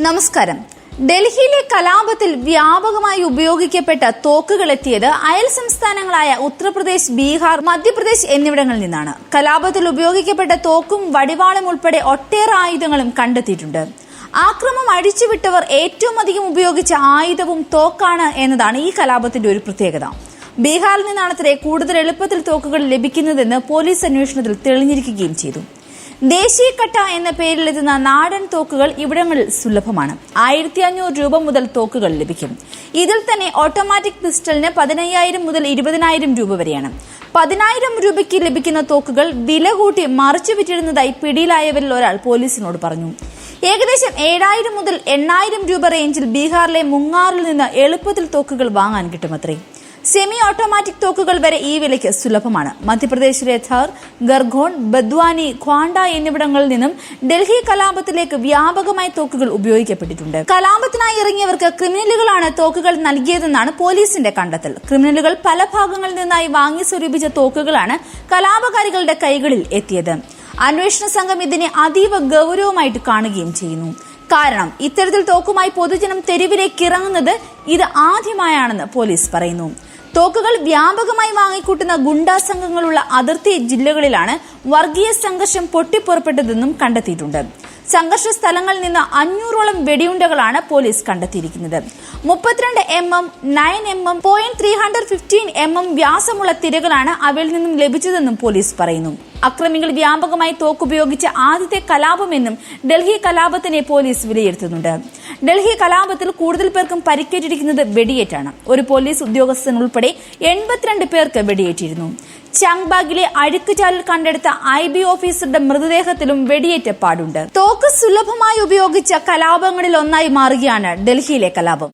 നമസ്കാരം. ഡൽഹിയിലെ കലാപത്തിൽ വ്യാപകമായി ഉപയോഗിക്കപ്പെട്ട തോക്കുകൾ എത്തിയത് അയൽ സംസ്ഥാനങ്ങളായ ഉത്തർപ്രദേശ്, ബീഹാർ, മധ്യപ്രദേശ് എന്നിവിടങ്ങളിൽ നിന്നാണ്. കലാപത്തിൽ ഉപയോഗിക്കപ്പെട്ട തോക്കും വടിവാളും ഉൾപ്പെടെ ഒട്ടേറെ ആയുധങ്ങളും കണ്ടെത്തിയിട്ടുണ്ട്. ആക്രമണം അഴിച്ചുവിട്ടവർ ഏറ്റവും അധികം ഉപയോഗിച്ച ആയുധവും തോക്കാണ് എന്നതാണ് ഈ കലാപത്തിന്റെ ഒരു പ്രത്യേകത. ബീഹാറിൽ നിന്നാണത്രേ കൂടുതൽ എളുപ്പത്തിൽ തോക്കുകൾ ലഭിക്കുന്നതെന്ന് പോലീസ് അന്വേഷണത്തിൽ തെളിഞ്ഞിരിക്കുകയും ചെയ്തു. ദേശീയ കട്ട എന്ന പേരിലെത്തുന്ന നാടൻ തോക്കുകൾ ഇവിടങ്ങളിൽ സുലഭമാണ്. 1500 രൂപ മുതൽ തോക്കുകൾ ലഭിക്കും. ഇതിൽ തന്നെ ഓട്ടോമാറ്റിക് പിസ്റ്റളിന് 15,000 മുതൽ 20,000 രൂപ വരെയാണ്. 10,000 രൂപയ്ക്ക് ലഭിക്കുന്ന തോക്കുകൾ വില കൂട്ടി മറിച്ചു വിറ്റിരുന്നതായി പിടിയിലായവരിൽ ഒരാൾ പോലീസിനോട് പറഞ്ഞു. ഏകദേശം 7,000 മുതൽ 8,000 രൂപ റേഞ്ചിൽ ബീഹാറിലെ മുങ്ങാറിൽ നിന്ന് എളുപ്പത്തിൽ തോക്കുകൾ വാങ്ങാൻ കിട്ടുമത്രേ. സെമി ഓട്ടോമാറ്റിക് തോക്കുകൾ വരെ ഈ വിലയ്ക്ക് സുലഭമാണ്. മധ്യപ്രദേശിലെ ഥർ, ഗർഗോൺ, ബദ്വാനി, ഖ്വാണ്ട എന്നിവിടങ്ങളിൽ നിന്നും ഡൽഹി കലാപത്തിലേക്ക് വ്യാപകമായി തോക്കുകൾ ഉപയോഗിക്കപ്പെട്ടിട്ടുണ്ട്. കലാപത്തിനായി ഇറങ്ങിയവർക്ക് ക്രിമിനലുകളാണ് തോക്കുകൾ നൽകിയതെന്നാണ് പോലീസിന്റെ കണ്ടെത്തൽ. ക്രിമിനലുകൾ പല ഭാഗങ്ങളിൽ നിന്നായി വാങ്ങി സ്വരൂപിച്ച തോക്കുകളാണ് കലാപകാരികളുടെ കൈകളിൽ എത്തിയത്. അന്വേഷണ സംഘം ഇതിനെ അതീവ ഗൗരവമായിട്ട് കാണുകയും ചെയ്യുന്നു. കാരണം ഇത്തരത്തിൽ തോക്കുമായി പൊതുജനം തെരുവിലേക്ക് ഇറങ്ങുന്നത് ഇത് ആദ്യമായാണെന്ന് പോലീസ് പറയുന്നു. തോക്കുകൾ വ്യാപകമായി വാങ്ങിക്കൂട്ടുന്ന ഗുണ്ടാ സംഘങ്ങളുള്ള അതിർത്തി ജില്ലകളിലാണ് വർഗീയ സംഘർഷം പൊട്ടിപ്പുറപ്പെട്ടതെന്നും കണ്ടെത്തിയിട്ടുണ്ട്. സംഘർഷ സ്ഥലങ്ങളിൽ നിന്ന് 500ഓളം വെടിയുണ്ടകളാണ് പോലീസ് കണ്ടെത്തിയിരിക്കുന്നത്. 32 mm, 9 mm, .315 mm വ്യാസമുള്ള തിരകളാണ് അവയിൽ നിന്നും ലഭിച്ചതെന്നും പോലീസ് പറയുന്നു. അക്രമികൾ വ്യാപകമായി തോക്കുപയോഗിച്ച ആദ്യത്തെ കലാപമെന്നും ഡൽഹി കലാപത്തിനെ പോലീസ് വിലയിരുത്തുന്നുണ്ട്. ഡൽഹി കലാപത്തിൽ കൂടുതൽ പേർക്കും പരിക്കേറ്റിരിക്കുന്നത് വെടിയേറ്റാണ്. ഒരു പോലീസ് ഉദ്യോഗസ്ഥൻ ഉൾപ്പെടെ 82 പേർക്ക് വെടിയേറ്റിരുന്നു. ചാങ്ബാഗിലെ അഴുക്കുചാലിൽ കണ്ടെടുത്ത IB ഓഫീസറുടെ മൃതദേഹത്തിലും വെടിയേറ്റ പാടുണ്ട്. തോക്ക് സുലഭമായി ഉപയോഗിച്ച കലാപങ്ങളിൽ ഒന്നായി മാറുകയാണ് ഡൽഹിയിലെ കലാപം.